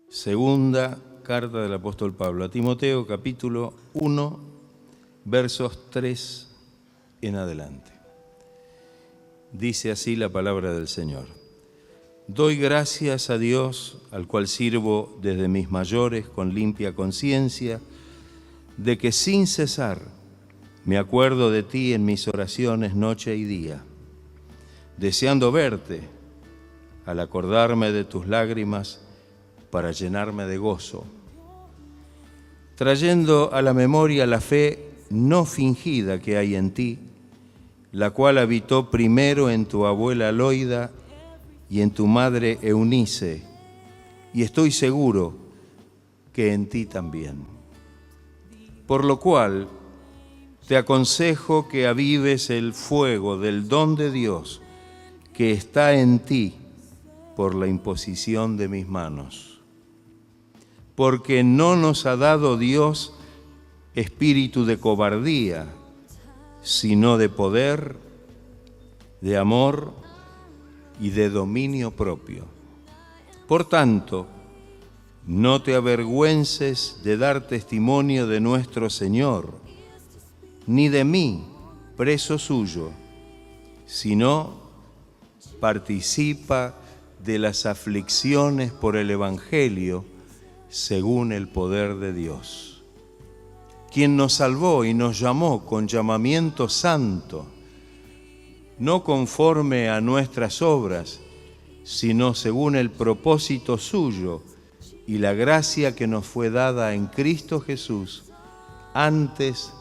Segunda carta del apóstol Pablo a Timoteo, capítulo 1, versos 3 en adelante. Dice así la palabra del Señor. Doy gracias a Dios, al cual sirvo desde mis mayores con limpia conciencia, de que sin cesar me acuerdo de ti en mis oraciones noche y día, deseando verte al acordarme de tus lágrimas para llenarme de gozo, trayendo a la memoria la fe no fingida que hay en ti, la cual habitó primero en tu abuela Loida y en tu madre Eunice, y estoy seguro que en ti también. Por lo cual te aconsejo que avives el fuego del don de Dios que está en ti por la imposición de mis manos. Porque no nos ha dado Dios espíritu de cobardía, sino de poder, de amor y de dominio propio. Por tanto, no te avergüences de dar testimonio de nuestro Señor, ni de mí, preso suyo, sino participa de las aflicciones por el Evangelio según el poder de Dios, quien nos salvó y nos llamó con llamamiento santo, no conforme a nuestras obras, sino según el propósito suyo y la gracia que nos fue dada en Cristo Jesús antes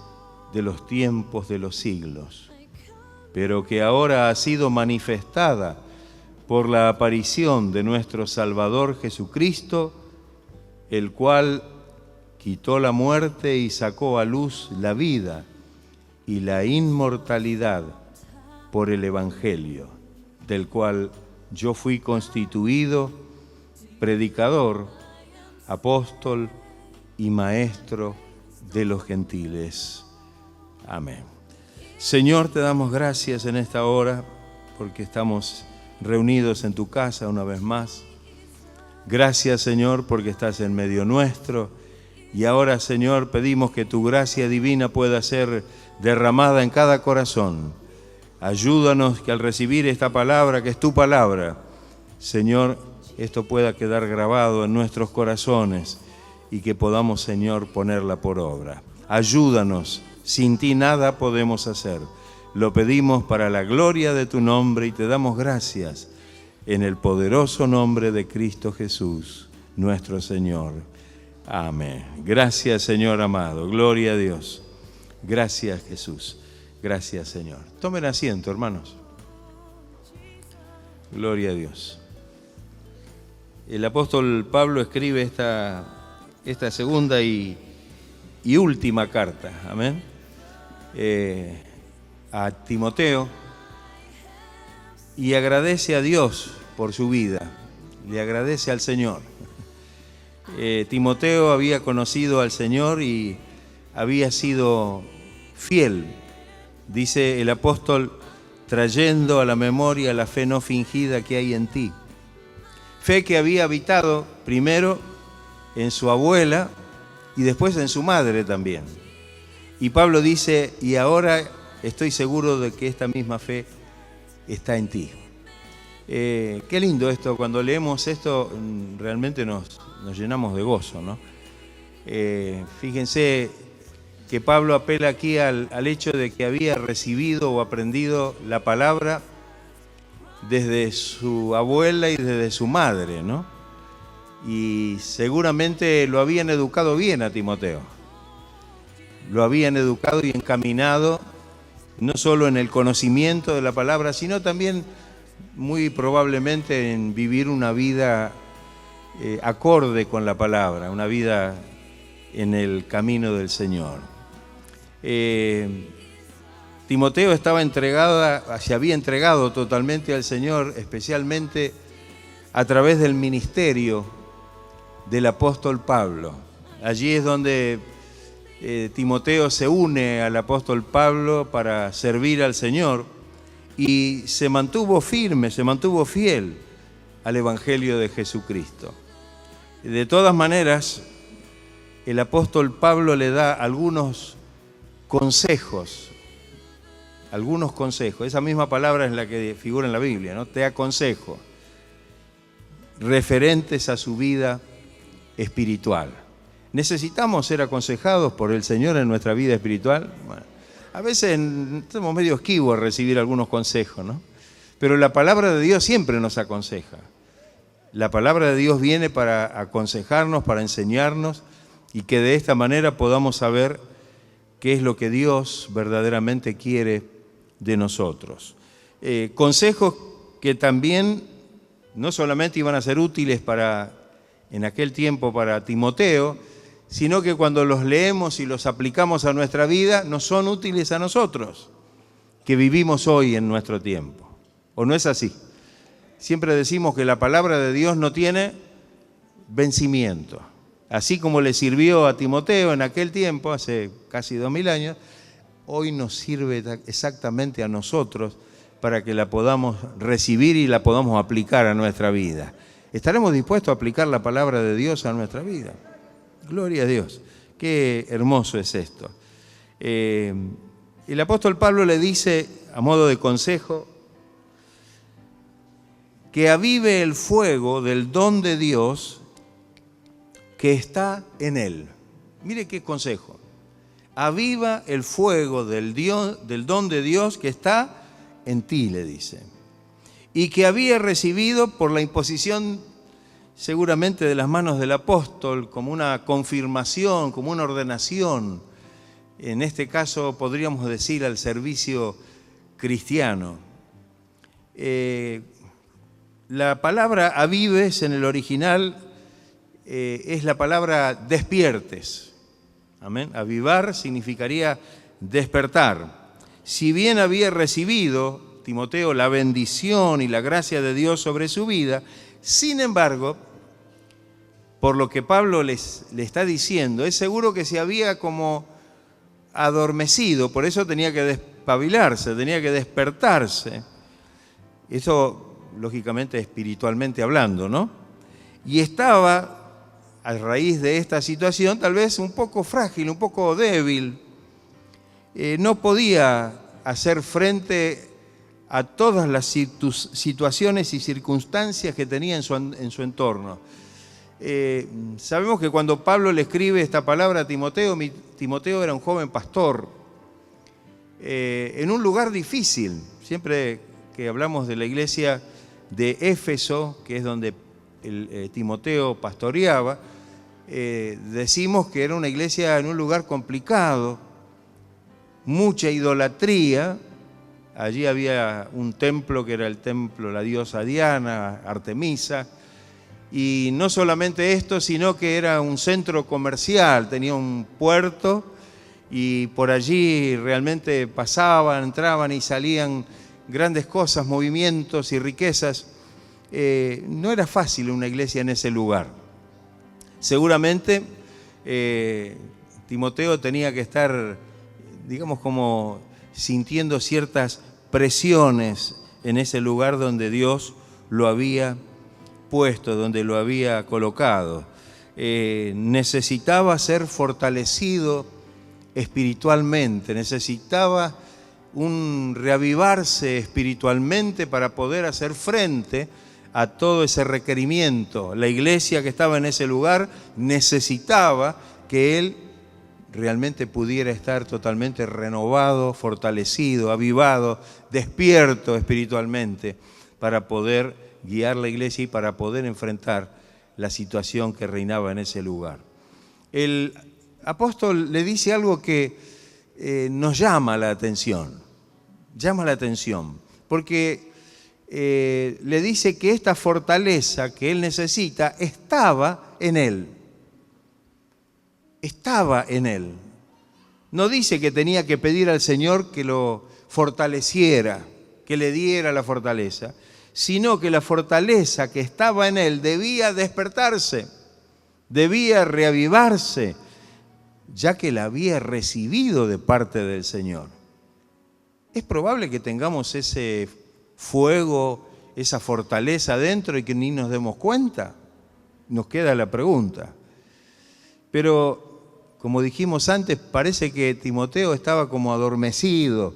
de los tiempos de los siglos, pero que ahora ha sido manifestada por la aparición de nuestro Salvador Jesucristo, el cual quitó la muerte y sacó a luz la vida y la inmortalidad por el Evangelio, del cual yo fui constituido predicador, apóstol y maestro de los gentiles. Amén. Señor, te damos gracias en esta hora porque estamos reunidos en tu casa una vez más. Gracias, Señor, porque estás en medio nuestro. Y ahora, Señor, pedimos que tu gracia divina pueda ser derramada en cada corazón. Ayúdanos que al recibir esta palabra, que es tu palabra, Señor, esto pueda quedar grabado en nuestros corazones y que podamos, Señor, ponerla por obra. Ayúdanos, sin ti nada podemos hacer. Lo pedimos para la gloria de tu nombre y te damos gracias en el poderoso nombre de Cristo Jesús, nuestro Señor. Amén. Gracias, Señor amado. Gloria a Dios. Gracias, Jesús. Gracias, Señor. Tomen asiento, hermanos. Gloria a Dios. El apóstol Pablo escribe esta segunda y última carta, amén, a Timoteo, y agradece a Dios por su vida, le agradece al Señor. Timoteo había conocido al Señor y había sido fiel, dice el apóstol, trayendo a la memoria la fe no fingida que hay en ti. Fe que había habitado primero en su abuela y después en su madre también. Y Pablo dice, y ahora estoy seguro de que esta misma fe está en ti. Qué lindo esto, cuando leemos esto realmente nos llenamos de gozo, ¿no? Fíjense que Pablo apela aquí al hecho de que había recibido o aprendido la palabra desde su abuela y desde su madre, ¿no? Y seguramente lo habían educado bien a Timoteo. Lo habían educado y encaminado no solo en el conocimiento de la palabra, sino también muy probablemente en vivir una vida acorde con la palabra, una vida en el camino del Señor. Timoteo se había entregado totalmente al Señor, especialmente a través del ministerio del apóstol Pablo. Allí es donde Timoteo se une al apóstol Pablo para servir al Señor y se mantuvo firme, se mantuvo fiel al Evangelio de Jesucristo. De todas maneras, el apóstol Pablo le da algunos consejos. Esa misma palabra es la que figura en la Biblia, ¿no? Te aconsejo, referentes a su vida espiritual. ¿Necesitamos ser aconsejados por el Señor en nuestra vida espiritual? Bueno, a veces somos medio esquivos a recibir algunos consejos, ¿no? Pero la palabra de Dios siempre nos aconseja. La palabra de Dios viene para aconsejarnos, para enseñarnos, y que de esta manera podamos saber qué es lo que Dios verdaderamente quiere de nosotros. Consejos que también no solamente iban a ser útiles en aquel tiempo para Timoteo, sino que cuando los leemos y los aplicamos a nuestra vida, nos son útiles a nosotros, que vivimos hoy en nuestro tiempo. ¿O no es así? Siempre decimos que la palabra de Dios no tiene vencimiento. Así como le sirvió a Timoteo en aquel tiempo, hace casi 2000 años, hoy nos sirve exactamente a nosotros para que la podamos recibir y la podamos aplicar a nuestra vida. ¿Estaremos dispuestos a aplicar la palabra de Dios a nuestra vida? Gloria a Dios. Qué hermoso es esto. El apóstol Pablo le dice, a modo de consejo, que avive el fuego del don de Dios que está en él. Mire qué consejo. Aviva el fuego del don de Dios que está en ti, le dice. Y que había recibido por la imposición seguramente de las manos del apóstol, como una confirmación, como una ordenación. En este caso podríamos decir al servicio cristiano. La palabra avives en el original es la palabra despiertes. Amén. Avivar significaría despertar. Si bien había recibido Timoteo la bendición y la gracia de Dios sobre su vida, sin embargo, por lo que Pablo le está diciendo, es seguro que se había como adormecido, por eso tenía que despabilarse, tenía que despertarse. Eso, lógicamente, espiritualmente hablando, ¿no? Y estaba, a raíz de esta situación, tal vez un poco frágil, un poco débil. No podía hacer frente a todas las situaciones y circunstancias que tenía en su entorno. Sabemos que cuando Pablo le escribe esta palabra a Timoteo, Timoteo era un joven pastor, en un lugar difícil. Siempre que hablamos de la iglesia de Éfeso, que es donde Timoteo pastoreaba, decimos que era una iglesia en un lugar complicado, mucha idolatría. Allí había un templo que era el templo de la diosa Diana, Artemisa, y no solamente esto, sino que era un centro comercial, tenía un puerto y por allí realmente pasaban, entraban y salían grandes cosas, movimientos y riquezas. No era fácil una iglesia en ese lugar. Seguramente Timoteo tenía que estar, digamos, como sintiendo ciertas presiones en ese lugar donde Dios lo había puesto, donde lo había colocado. Necesitaba ser fortalecido espiritualmente, necesitaba un reavivarse espiritualmente para poder hacer frente a todo ese requerimiento. La iglesia que estaba en ese lugar necesitaba que él realmente pudiera estar totalmente renovado, fortalecido, avivado, despierto espiritualmente para poder guiar la iglesia y para poder enfrentar la situación que reinaba en ese lugar. El apóstol le dice algo que nos llama la atención, porque le dice que esta fortaleza que él necesita estaba en él. Estaba en él. No dice que tenía que pedir al Señor que lo fortaleciera, que le diera la fortaleza, sino que la fortaleza que estaba en él debía despertarse, debía reavivarse, ya que la había recibido de parte del Señor. Es probable que tengamos ese fuego, esa fortaleza dentro y que ni nos demos cuenta. nos queda la pregunta. Pero, como dijimos antes, parece que Timoteo estaba como adormecido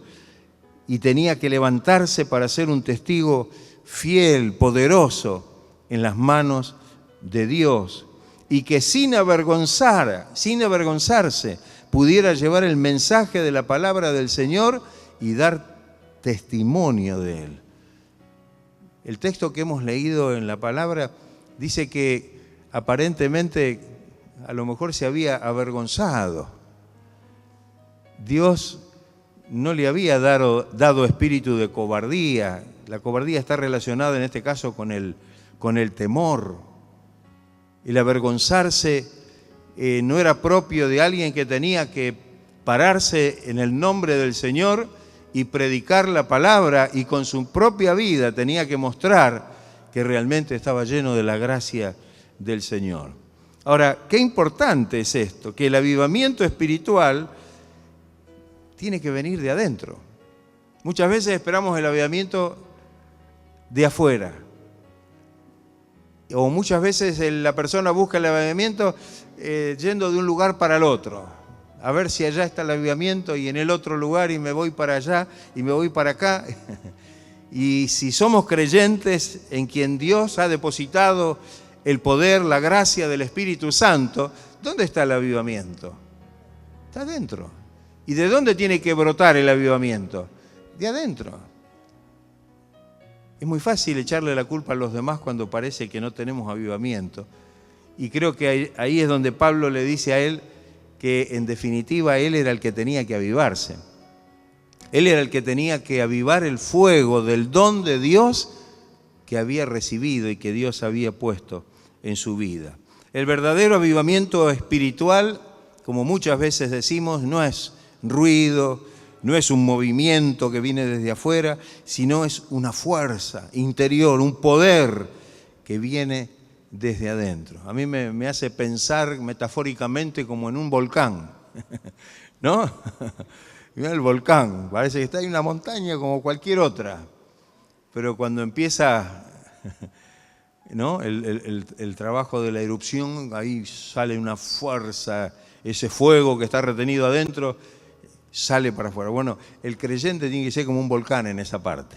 y tenía que levantarse para ser un testigo fiel, poderoso, en las manos de Dios, y que sin avergonzarse, pudiera llevar el mensaje de la palabra del Señor y dar testimonio de Él. El texto que hemos leído en la palabra dice que aparentemente a lo mejor se había avergonzado. Dios no le había dado espíritu de cobardía. La cobardía está relacionada en este caso con el temor. El avergonzarse no era propio de alguien que tenía que pararse en el nombre del Señor y predicar la palabra, y con su propia vida tenía que mostrar que realmente estaba lleno de la gracia del Señor. Ahora, qué importante es esto, que el avivamiento espiritual tiene que venir de adentro. Muchas veces esperamos el avivamiento de afuera, o muchas veces la persona busca el avivamiento yendo de un lugar para el otro, a ver si allá está el avivamiento y en el otro lugar, y me voy para allá y me voy para acá. Y si somos creyentes en quien Dios ha depositado el poder, la gracia del Espíritu Santo, ¿dónde está el avivamiento? Está adentro. ¿Y de dónde tiene que brotar el avivamiento? De adentro. Es muy fácil echarle la culpa a los demás cuando parece que no tenemos avivamiento. Y creo que ahí es donde Pablo le dice a él que en definitiva él era el que tenía que avivarse. Él era el que tenía que avivar el fuego del don de Dios que había recibido y que Dios había puesto en su vida. El verdadero avivamiento espiritual, como muchas veces decimos, no es ruido, no es un movimiento que viene desde afuera, sino es una fuerza interior, un poder que viene desde adentro. A mí me hace pensar metafóricamente como en un volcán, ¿no? Mira el volcán, parece que está en una montaña como cualquier otra, pero cuando empieza, ¿no?, el trabajo de la erupción, ahí sale una fuerza, ese fuego que está retenido adentro sale para afuera. Bueno, el creyente tiene que ser como un volcán en esa parte.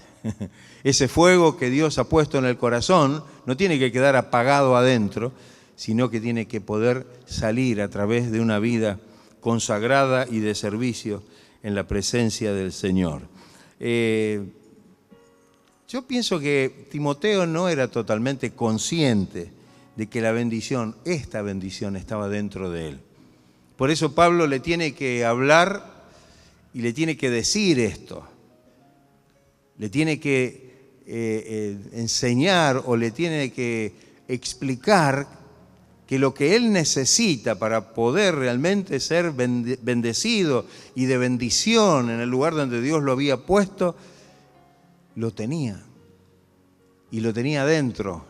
Ese fuego que Dios ha puesto en el corazón no tiene que quedar apagado adentro, sino que tiene que poder salir a través de una vida consagrada y de servicio en la presencia del Señor. Yo pienso que Timoteo no era totalmente consciente de que la bendición, esta bendición, estaba dentro de él. Por eso Pablo le tiene que hablar y le tiene que decir esto. Le tiene que enseñar o le tiene que explicar que lo que él necesita para poder realmente ser bendecido y de bendición en el lugar donde Dios lo había puesto, lo tenía. Y lo tenía dentro.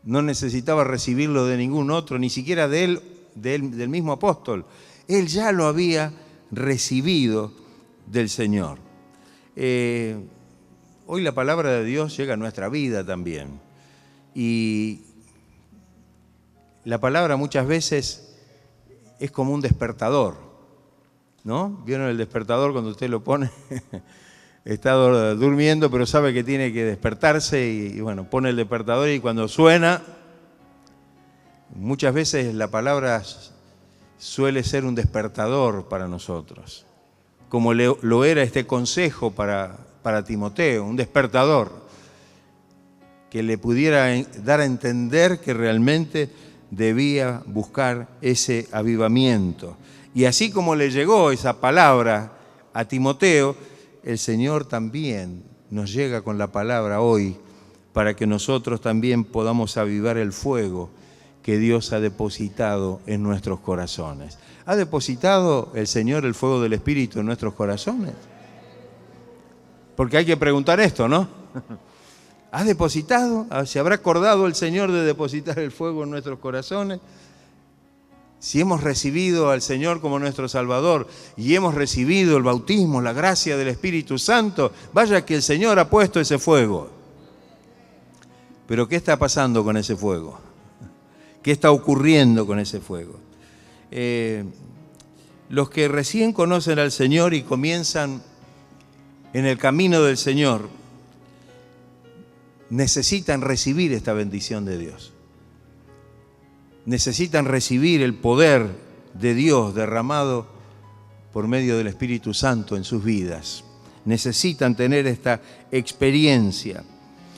No necesitaba recibirlo de ningún otro, ni siquiera de él, del mismo apóstol. Él ya lo había recibido del Señor. Hoy la palabra de Dios llega a nuestra vida también. Y la palabra muchas veces es como un despertador, ¿no? ¿Vieron el despertador cuando usted lo pone? Está durmiendo, pero sabe que tiene que despertarse y bueno, pone el despertador y cuando suena, muchas veces la palabra suele ser un despertador para nosotros, como lo era este consejo para Timoteo, un despertador que le pudiera dar a entender que realmente debía buscar ese avivamiento. Y así como le llegó esa palabra a Timoteo, el Señor también nos llega con la palabra hoy para que nosotros también podamos avivar el fuego que Dios ha depositado en nuestros corazones. ¿Ha depositado el Señor el fuego del Espíritu en nuestros corazones? Porque hay que preguntar esto, ¿no? ¿Ha depositado? ¿Se habrá acordado el Señor de depositar el fuego en nuestros corazones? Si hemos recibido al Señor como nuestro Salvador y hemos recibido el bautismo, la gracia del Espíritu Santo, vaya que el Señor ha puesto ese fuego. Pero ¿qué está pasando con ese fuego? ¿Qué está ocurriendo con ese fuego? Los que recién conocen al Señor y comienzan en el camino del Señor, necesitan recibir esta bendición de Dios. Necesitan recibir el poder de Dios derramado por medio del Espíritu Santo en sus vidas. Necesitan tener esta experiencia.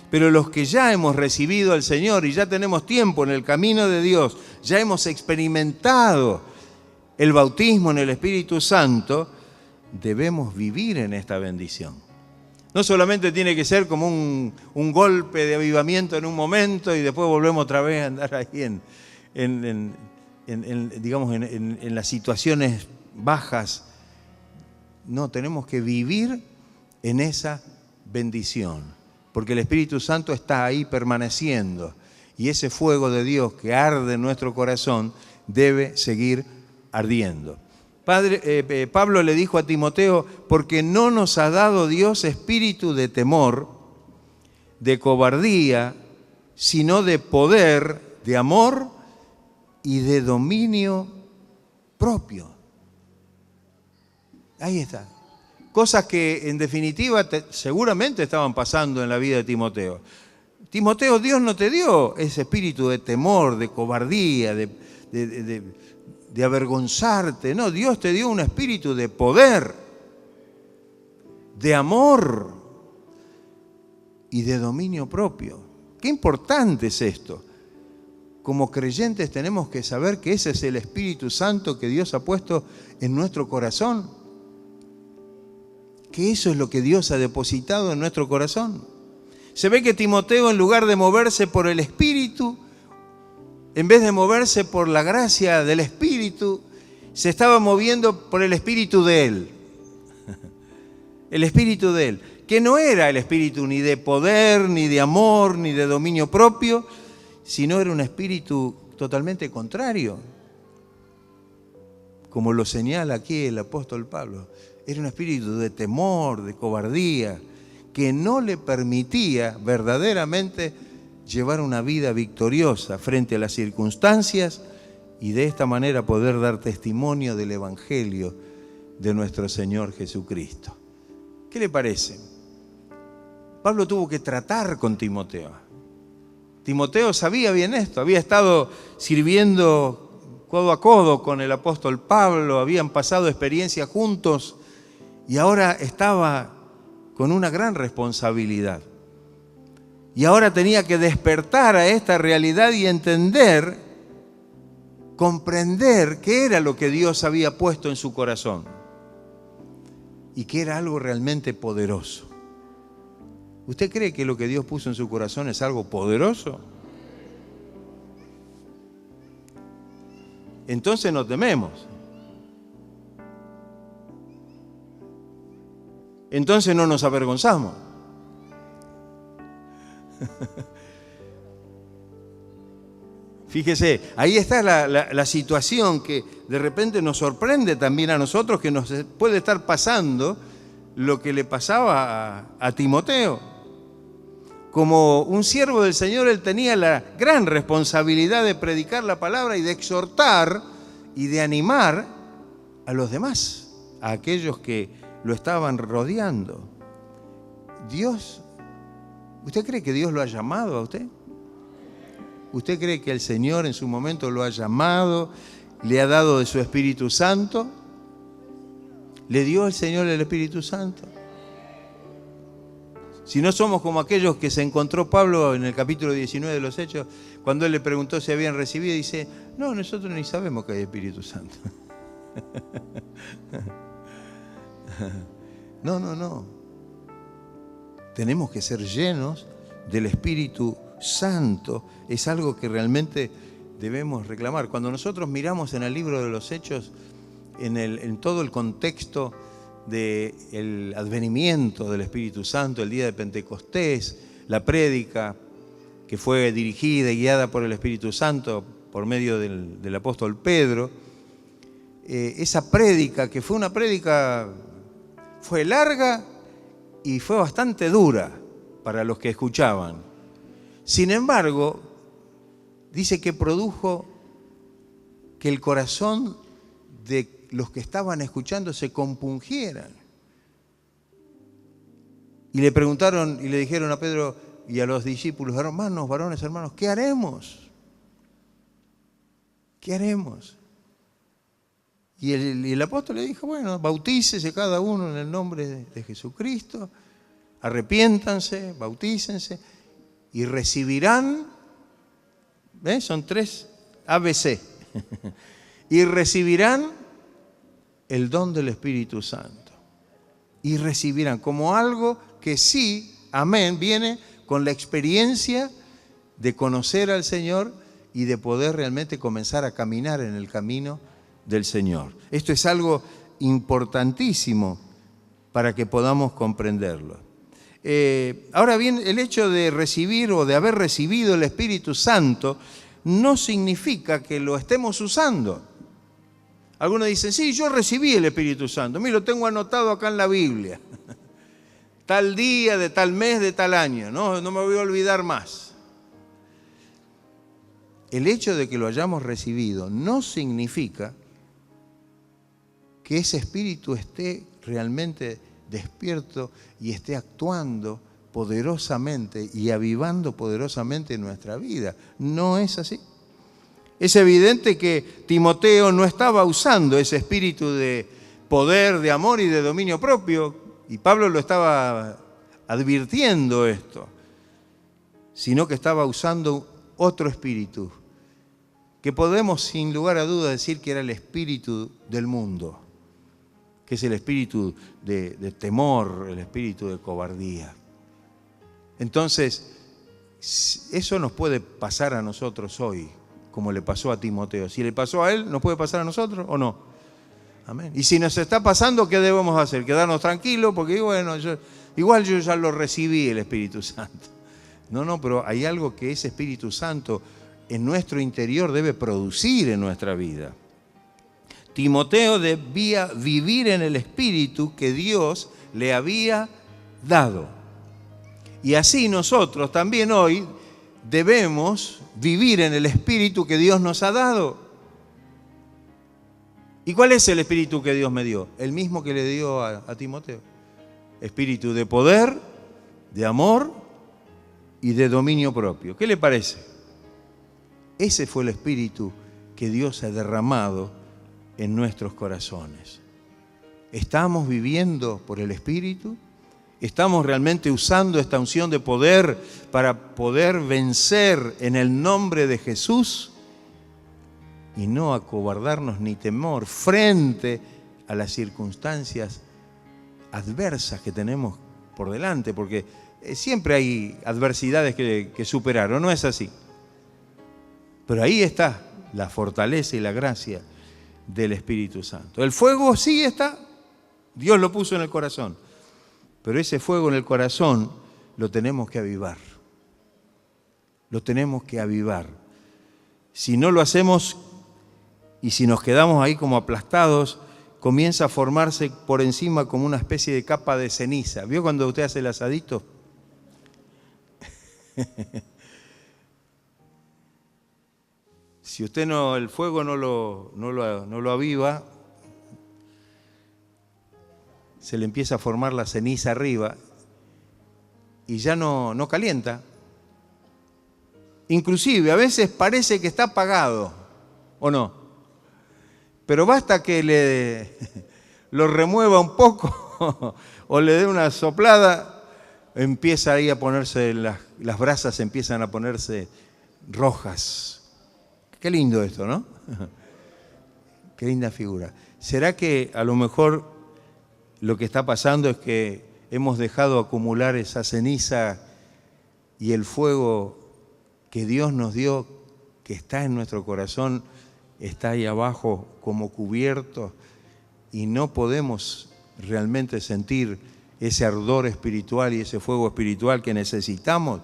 Pero los que ya hemos recibido al Señor y ya tenemos tiempo en el camino de Dios, ya hemos experimentado el bautismo en el Espíritu Santo, debemos vivir en esta bendición. No solamente tiene que ser como un golpe de avivamiento en un momento y después volvemos otra vez a andar ahí en las situaciones bajas. No, tenemos que vivir en esa bendición, porque el Espíritu Santo está ahí permaneciendo y ese fuego de Dios que arde en nuestro corazón debe seguir ardiendo. Pablo le dijo a Timoteo, porque no nos ha dado Dios espíritu de temor, de cobardía, sino de poder, de amor y de dominio propio. Ahí está. Cosas que en definitiva seguramente estaban pasando en la vida de Timoteo. Timoteo, Dios no te dio ese espíritu de temor, de cobardía, de avergonzarte. No, Dios te dio un espíritu de poder, de amor y de dominio propio. Qué importante es esto. Como creyentes tenemos que saber que ese es el Espíritu Santo que Dios ha puesto en nuestro corazón. Que eso es lo que Dios ha depositado en nuestro corazón. Se ve que Timoteo, en lugar de moverse por el Espíritu, en vez de moverse por la gracia del Espíritu, se estaba moviendo por el Espíritu de él. El Espíritu de él, que no era el Espíritu ni de poder, ni de amor, ni de dominio propio, sino era un espíritu totalmente contrario. Como lo señala aquí el apóstol Pablo. Era un espíritu de temor, de cobardía, que no le permitía verdaderamente llevar una vida victoriosa frente a las circunstancias y de esta manera poder dar testimonio del Evangelio de nuestro Señor Jesucristo. ¿Qué le parece? Pablo tuvo que tratar con Timoteo. Timoteo sabía bien esto, había estado sirviendo codo a codo con el apóstol Pablo, habían pasado experiencias juntos y ahora estaba con una gran responsabilidad. Y ahora tenía que despertar a esta realidad y entender, comprender qué era lo que Dios había puesto en su corazón y que era algo realmente poderoso. ¿Usted cree que lo que Dios puso en su corazón es algo poderoso? Entonces no tememos. Entonces no nos avergonzamos. Fíjese, ahí está la situación que de repente nos sorprende también a nosotros, que nos puede estar pasando lo que le pasaba a Timoteo. Como un siervo del Señor, él tenía la gran responsabilidad de predicar la palabra y de exhortar y de animar a los demás, a aquellos que lo estaban rodeando. Dios, ¿usted cree que Dios lo ha llamado a usted? ¿Usted cree que el Señor en su momento lo ha llamado, le ha dado de su Espíritu Santo? ¿Le dio el Señor el Espíritu Santo? Si no somos como aquellos que se encontró Pablo en el capítulo 19 de los Hechos, cuando él le preguntó si habían recibido, dice, no, nosotros ni sabemos que hay Espíritu Santo. No. Tenemos que ser llenos del Espíritu Santo. Es algo que realmente debemos reclamar. Cuando nosotros miramos en el libro de los Hechos, en todo el contexto del advenimiento del Espíritu Santo, el día de Pentecostés, la prédica que fue dirigida y guiada por el Espíritu Santo por medio del apóstol Pedro, esa prédica, que fue una prédica, fue larga y fue bastante dura para los que escuchaban. Sin embargo, dice que produjo que el corazón de los que estaban escuchando se compungieran. Y le preguntaron y le dijeron a Pedro y a los discípulos, hermanos, varones, hermanos, ¿qué haremos? ¿Qué haremos? Y el apóstol le dijo, bueno, bautícese cada uno en el nombre de Jesucristo, arrepiéntanse, bautícense y recibirán, ¿ves? Son 3 ABC, y recibirán el don del Espíritu Santo. Y recibirán como algo que sí, amén, viene con la experiencia de conocer al Señor y de poder realmente comenzar a caminar en el camino del Señor. Esto es algo importantísimo para que podamos comprenderlo. Ahora bien, el hecho de recibir o de haber recibido el Espíritu Santo no significa que lo estemos usando. Algunos dicen, sí, yo recibí el Espíritu Santo, mira, lo tengo anotado acá en la Biblia. Tal día, de tal mes, de tal año, no me voy a olvidar más. El hecho de que lo hayamos recibido no significa que ese espíritu esté realmente despierto y esté actuando poderosamente y avivando poderosamente nuestra vida. No es así. Es evidente que Timoteo no estaba usando ese espíritu de poder, de amor y de dominio propio, y Pablo lo estaba advirtiendo esto, sino que estaba usando otro espíritu, que podemos sin lugar a dudas decir que era el espíritu del mundo, que es el espíritu de temor, el espíritu de cobardía. Entonces, eso nos puede pasar a nosotros hoy, como le pasó a Timoteo. Si le pasó a él, ¿nos puede pasar a nosotros o no? Amén. Y si nos está pasando, ¿qué debemos hacer? Quedarnos tranquilos, porque bueno, igual yo ya lo recibí, el Espíritu Santo. No, pero hay algo que ese Espíritu Santo en nuestro interior debe producir en nuestra vida. Timoteo debía vivir en el Espíritu que Dios le había dado. Y así nosotros también hoy debemos vivir en el Espíritu que Dios nos ha dado. ¿Y cuál es el Espíritu que Dios me dio? El mismo que le dio a Timoteo. Espíritu de poder, de amor y de dominio propio. ¿Qué le parece? Ese fue el Espíritu que Dios ha derramado en nuestros corazones. ¿Estamos viviendo por el Espíritu? ¿Estamos realmente usando esta unción de poder para poder vencer en el nombre de Jesús? Y no acobardarnos ni temor frente a las circunstancias adversas que tenemos por delante, porque siempre hay adversidades que superar, ¿o no es así? Pero ahí está la fortaleza y la gracia del Espíritu Santo. El fuego sí está, Dios lo puso en el corazón, pero ese fuego en el corazón lo tenemos que avivar. Lo tenemos que avivar. Si no lo hacemos y si nos quedamos ahí como aplastados, comienza a formarse por encima como una especie de capa de ceniza. ¿Vio cuando usted hace el asadito? Si usted el fuego no lo aviva, se le empieza a formar la ceniza arriba y ya no calienta. Inclusive a veces parece que está apagado, ¿o no? Pero basta que lo remueva un poco o le dé una soplada, empieza ahí a ponerse, las brasas empiezan a ponerse rojas. Qué lindo esto, ¿no? Qué linda figura. ¿Será que a lo mejor lo que está pasando es que hemos dejado acumular esa ceniza y el fuego que Dios nos dio, que está en nuestro corazón, está ahí abajo como cubierto y no podemos realmente sentir ese ardor espiritual y ese fuego espiritual que necesitamos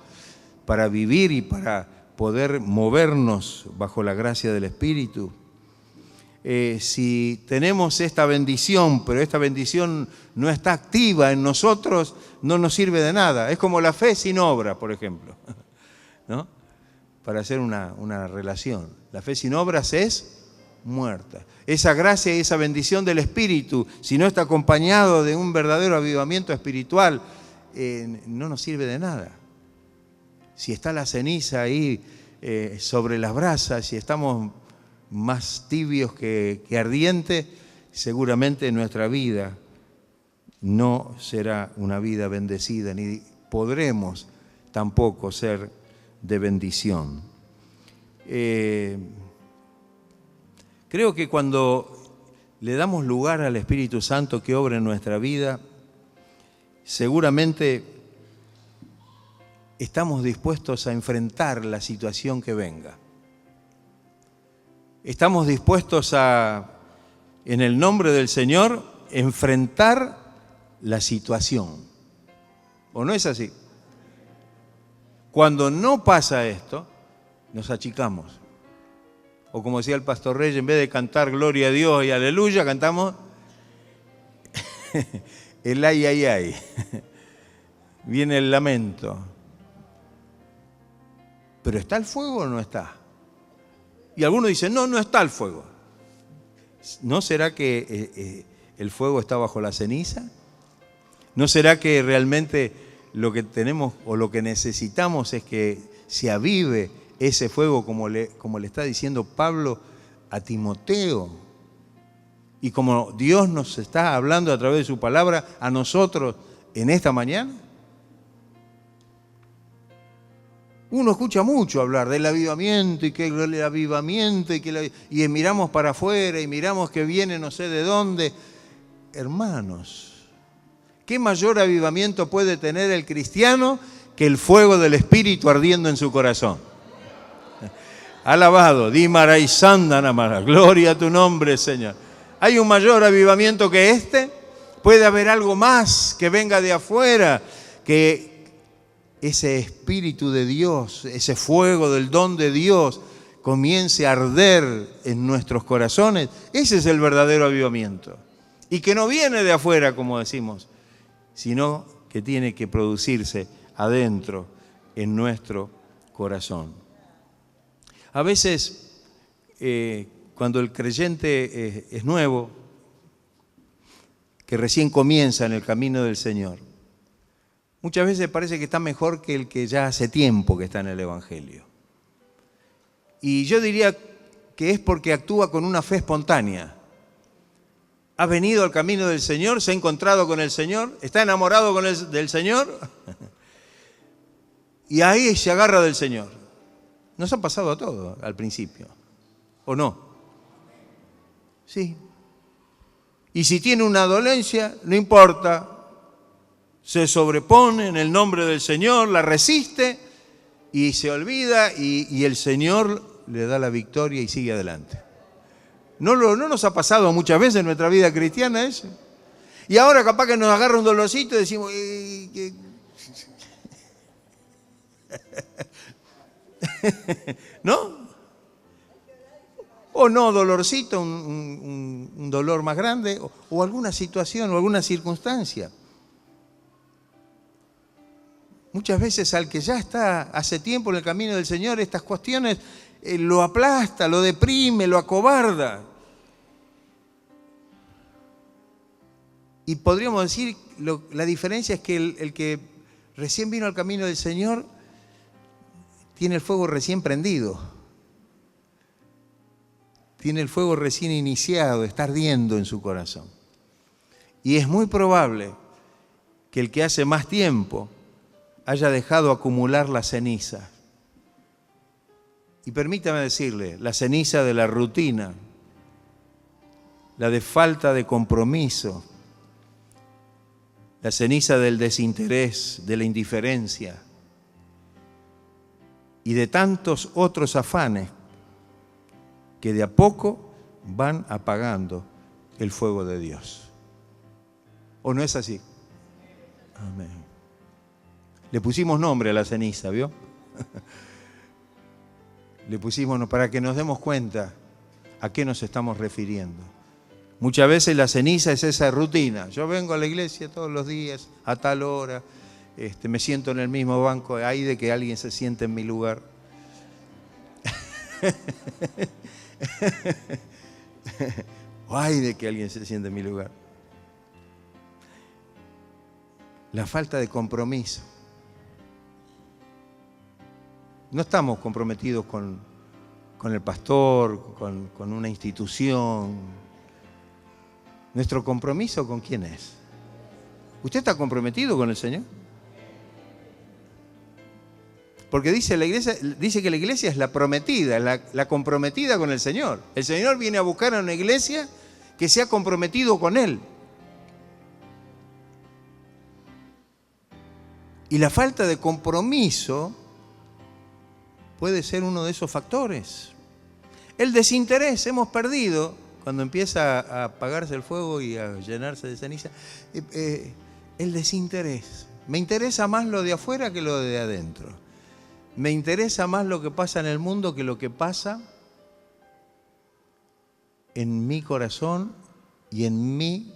para vivir y para poder movernos bajo la gracia del Espíritu? Si tenemos esta bendición, pero esta bendición no está activa en nosotros, no nos sirve de nada. Es como la fe sin obra, por ejemplo, ¿no? para hacer una relación. La fe sin obras es muerta. Esa gracia y esa bendición del Espíritu, si no está acompañado de un verdadero avivamiento espiritual, no nos sirve de nada. Si está la ceniza ahí sobre las brasas, si estamos más tibios que ardientes, seguramente nuestra vida no será una vida bendecida, ni podremos tampoco ser de bendición. Creo que cuando le damos lugar al Espíritu Santo que obra en nuestra vida, seguramente estamos dispuestos a enfrentar la situación que venga. Estamos dispuestos a, en el nombre del Señor, enfrentar la situación. ¿O no es así? Cuando no pasa esto, nos achicamos. O como decía el pastor Reyes, en vez de cantar gloria a Dios y aleluya, cantamos el ay, ay, ay. Viene el lamento. ¿Pero está el fuego o no está? Y algunos dicen, no está el fuego. ¿No será que el fuego está bajo la ceniza? ¿No será que realmente lo que tenemos o lo que necesitamos es que se avive ese fuego como le está diciendo Pablo a Timoteo? Y como Dios nos está hablando a través de su palabra a nosotros en esta mañana. Uno escucha mucho hablar del avivamiento y que el avivamiento y miramos para afuera y miramos que viene no sé de dónde. Hermanos, ¿qué mayor avivamiento puede tener el cristiano que el fuego del Espíritu ardiendo en su corazón? Alabado, Dimara y Sandanamara, gloria a tu nombre, Señor. ¿Hay un mayor avivamiento que este? ¿Puede haber algo más que venga de afuera? Que ese Espíritu de Dios, ese fuego del don de Dios comience a arder en nuestros corazones. Ese es el verdadero avivamiento. Y que no viene de afuera, como decimos, sino que tiene que producirse adentro, en nuestro corazón. A veces, cuando el creyente es nuevo, que recién comienza en el camino del Señor, muchas veces parece que está mejor que el que ya hace tiempo que está en el Evangelio. Y yo diría que es porque actúa con una fe espontánea. Ha venido al camino del Señor, se ha encontrado con el Señor, está enamorado del Señor y ahí se agarra del Señor. Nos ha pasado a todos al principio, ¿o no? Sí. Y si tiene una dolencia, no importa. Se sobrepone en el nombre del Señor, la resiste y se olvida y el Señor le da la victoria y sigue adelante. ¿No nos ha pasado muchas veces en nuestra vida cristiana eso? Y ahora capaz que nos agarra un dolorcito y decimos... ¿No? O no, dolorcito, un dolor más grande o alguna situación o alguna circunstancia. Muchas veces al que ya está hace tiempo en el camino del Señor, estas cuestiones lo aplasta, lo deprime, lo acobarda. Y podríamos decir, la diferencia es que el que recién vino al camino del Señor tiene el fuego recién prendido. Tiene el fuego recién iniciado, está ardiendo en su corazón. Y es muy probable que el que hace más tiempo haya dejado acumular la ceniza. Y permítame decirle, la ceniza de la rutina, la de falta de compromiso, la ceniza del desinterés, de la indiferencia y de tantos otros afanes que de a poco van apagando el fuego de Dios. ¿O no es así? Amén. Le pusimos nombre a la ceniza, ¿vio? Le pusimos para que nos demos cuenta a qué nos estamos refiriendo. Muchas veces la ceniza es esa rutina. Yo vengo a la iglesia todos los días, a tal hora, me siento en el mismo banco, hay de que alguien se siente en mi lugar. Ay, de que alguien se siente en mi lugar. La falta de compromiso. No estamos comprometidos con el pastor, con una institución. ¿Nuestro compromiso con quién es? ¿Usted está comprometido con el Señor? Porque dice que la iglesia es la prometida, la comprometida con el Señor. El Señor viene a buscar a una iglesia que se ha comprometido con Él. Y la falta de compromiso puede ser uno de esos factores. El desinterés, hemos perdido, cuando empieza a apagarse el fuego y a llenarse de ceniza, el desinterés. Me interesa más lo de afuera que lo de adentro. Me interesa más lo que pasa en el mundo que lo que pasa en mi corazón y en mi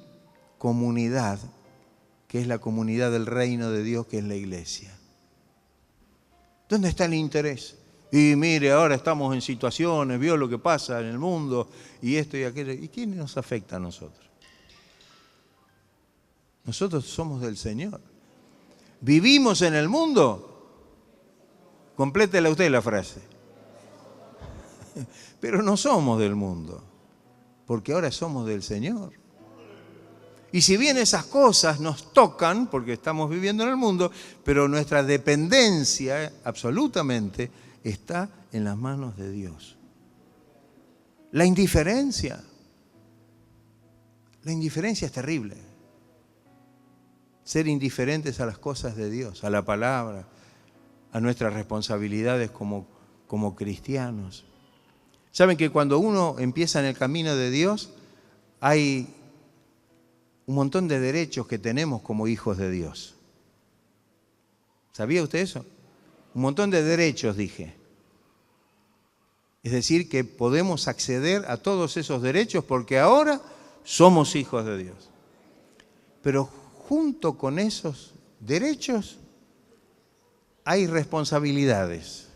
comunidad, que es la comunidad del reino de Dios, que es la iglesia. ¿Dónde está el interés? Y mire, ahora estamos en situaciones, vio lo que pasa en el mundo, y esto y aquello. ¿Y quién nos afecta a nosotros? Nosotros somos del Señor. ¿Vivimos en el mundo? Complétela usted la frase. Pero no somos del mundo, porque ahora somos del Señor. Y si bien esas cosas nos tocan, porque estamos viviendo en el mundo, pero nuestra dependencia absolutamente está en las manos de Dios. La indiferencia es terrible. Ser indiferentes a las cosas de Dios, a la palabra, a nuestras responsabilidades como cristianos. Saben que cuando uno empieza en el camino de Dios, hay un montón de derechos que tenemos como hijos de Dios. ¿Sabía usted eso? Un montón de derechos, dije. Es decir, que podemos acceder a todos esos derechos porque ahora somos hijos de Dios. Pero junto con esos derechos hay responsabilidades.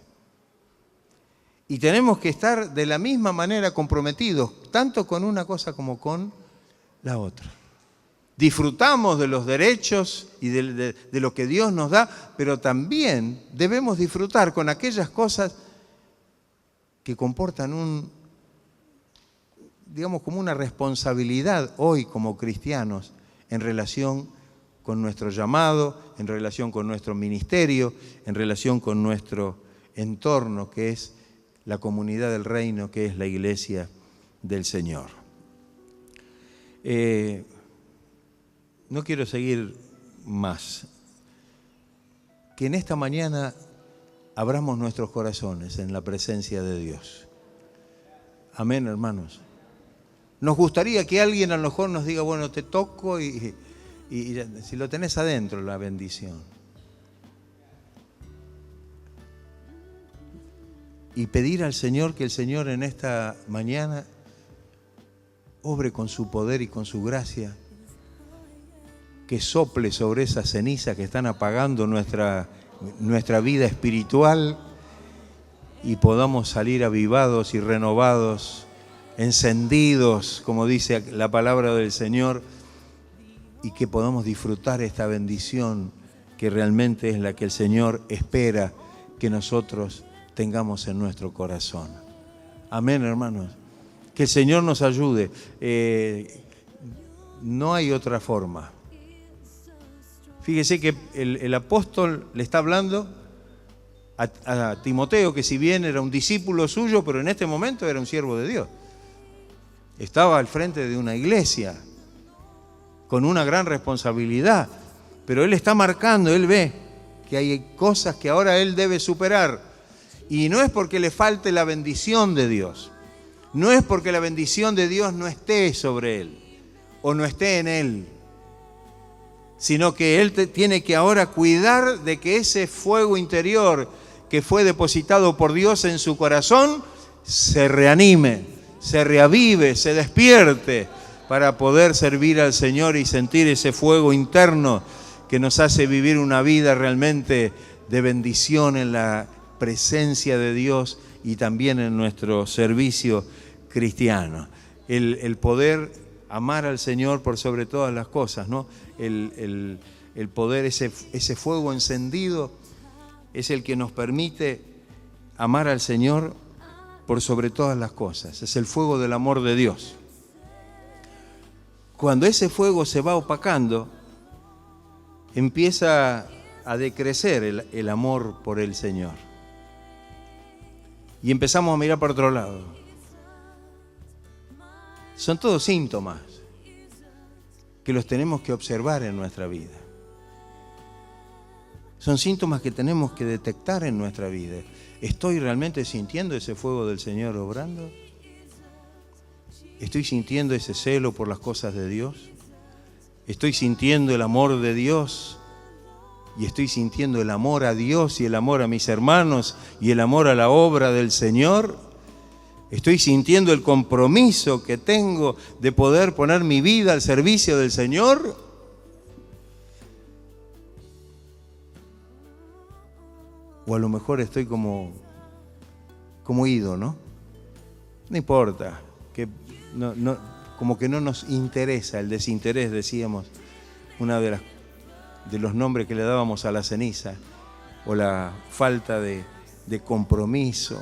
Y tenemos que estar de la misma manera comprometidos, tanto con una cosa como con la otra. Disfrutamos de los derechos y de lo que Dios nos da, pero también debemos disfrutar con aquellas cosas que comportan digamos, como una responsabilidad hoy como cristianos en relación con nuestro llamado, en relación con nuestro ministerio, en relación con nuestro entorno, que es la comunidad del reino, que es la iglesia del Señor. No quiero seguir más. Que en esta mañana abramos nuestros corazones en la presencia de Dios. Amén, hermanos. Nos gustaría que alguien a lo mejor nos diga, bueno, te toco y si lo tenés adentro, la bendición. Y pedir al Señor que el Señor en esta mañana obre con su poder y con su gracia, que sople sobre esas cenizas que están apagando nuestra vida espiritual y podamos salir avivados y renovados, encendidos, como dice la palabra del Señor, y que podamos disfrutar esta bendición que realmente es la que el Señor espera que nosotros tengamos en nuestro corazón. Amén, hermanos. Que el Señor nos ayude. No hay otra forma. Fíjese que el apóstol le está hablando a Timoteo, que si bien era un discípulo suyo, pero en este momento era un siervo de Dios. Estaba al frente de una iglesia con una gran responsabilidad, pero él está marcando, él ve que hay cosas que ahora él debe superar. Y no es porque le falte la bendición de Dios, no es porque la bendición de Dios no esté sobre él o no esté en él, sino que él tiene que ahora cuidar de que ese fuego interior que fue depositado por Dios en su corazón se reanime, se reavive, se despierte para poder servir al Señor y sentir ese fuego interno que nos hace vivir una vida realmente de bendición en la presencia de Dios y también en nuestro servicio cristiano. El poder amar al Señor por sobre todas las cosas, ¿no? El poder, ese fuego encendido es el que nos permite amar al Señor por sobre todas las cosas. Es el fuego del amor de Dios. Cuando ese fuego se va opacando, empieza a decrecer el amor por el Señor. Y empezamos a mirar por otro lado. Son todos síntomas que los tenemos que observar en nuestra vida. Son síntomas que tenemos que detectar en nuestra vida. ¿Estoy realmente sintiendo ese fuego del Señor obrando? ¿Estoy sintiendo ese celo por las cosas de Dios? ¿Estoy sintiendo el amor de Dios? ¿Y estoy sintiendo el amor a Dios y el amor a mis hermanos y el amor a la obra del Señor? ¿Estoy sintiendo el compromiso que tengo de poder poner mi vida al servicio del Señor? O a lo mejor estoy como ido, ¿no? No importa, como que no nos interesa, el desinterés, decíamos, una de los nombres que le dábamos a la ceniza, o la falta de compromiso,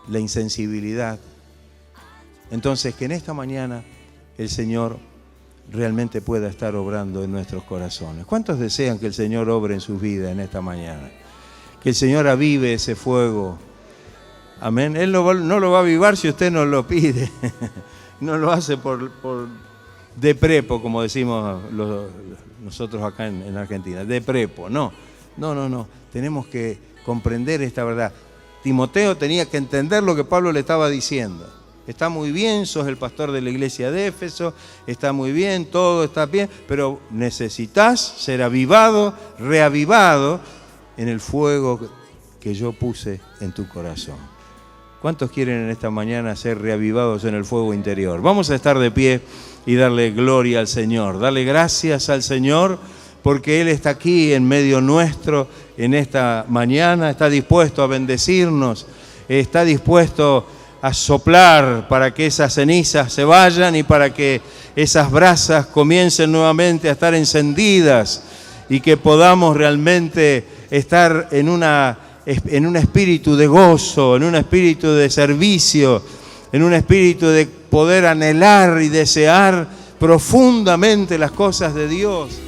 la insensibilidad. Entonces, que en esta mañana el Señor realmente pueda estar obrando en nuestros corazones. ¿Cuántos desean que el Señor obre en sus vidas en esta mañana? Que el Señor avive ese fuego. Amén. Él no lo va a avivar si usted no lo pide. No lo hace de prepo, como decimos nosotros acá en Argentina. De prepo, no. Tenemos que comprender esta verdad. Timoteo tenía que entender lo que Pablo le estaba diciendo. Está muy bien, sos el pastor de la iglesia de Éfeso, está muy bien, todo está bien, pero necesitas ser avivado, reavivado en el fuego que yo puse en tu corazón. ¿Cuántos quieren en esta mañana ser reavivados en el fuego interior? Vamos a estar de pie y darle gloria al Señor, darle gracias al Señor porque Él está aquí en medio nuestro en esta mañana, está dispuesto a bendecirnos, está dispuesto a soplar para que esas cenizas se vayan y para que esas brasas comiencen nuevamente a estar encendidas y que podamos realmente estar en un espíritu de gozo, en un espíritu de servicio, en un espíritu de poder anhelar y desear profundamente las cosas de Dios.